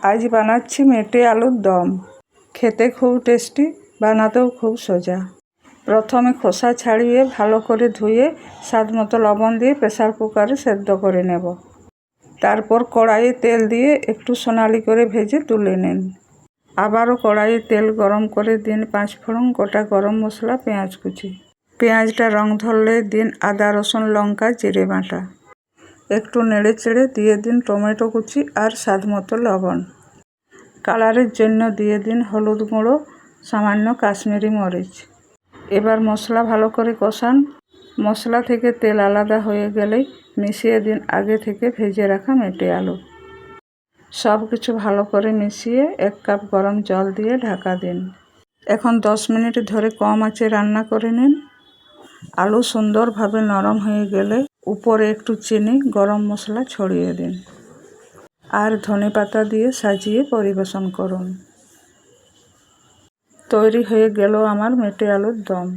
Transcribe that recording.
আজ বানাচ্ছি মেটে আলুর দম। খেতে খুব টেস্টি, বানাতেও খুব সোজা। প্রথমে খোসা ছাড়িয়ে ভালো করে ধুয়ে স্বাদ মতো লবণ দিয়ে প্রেসার কুকারে সেদ্ধ করে নেব। তারপর কড়াইয়ে তেল দিয়ে একটু সোনালি করে ভেজে তুলে নিন। আবারও কড়াইয়ে তেল গরম করে দিন 5 ফোড়ন, গোটা গরম মশলা, পেঁয়াজ কুচি। পেঁয়াজটা রং ধরলে দিন আদা, রসুন, লঙ্কা, জিরে বাটা। একটু নেড়ে চেড়ে দিয়ে দিন টমেটো কুচি আর স্বাদ মতো লবণ। কালারের জন্য দিয়ে দিন হলুদ গুঁড়ো, সামান্য কাশ্মীরি মরিচ। এবার মশলা ভালো করে কষান। মশলা থেকে তেল আলাদা হয়ে গেলেই মিশিয়ে দিন আগে থেকে ভেজে রাখা মেটে আলু। সব কিছু ভালো করে মিশিয়ে 1 কাপ গরম জল দিয়ে ঢাকা দিন। এখন 10 মিনিট ধরে কম আঁচে রান্না করে নিন। আলু সুন্দরভাবে নরম হয়ে গেলে উপরে একটু চিনি, গরম মশলা ছড়িয়ে দিন আর ধনেপাতা দিয়ে সাজিয়ে পরিবেশন করুন। তৈরি হয়ে গেল আমার মেটে আলুর দম।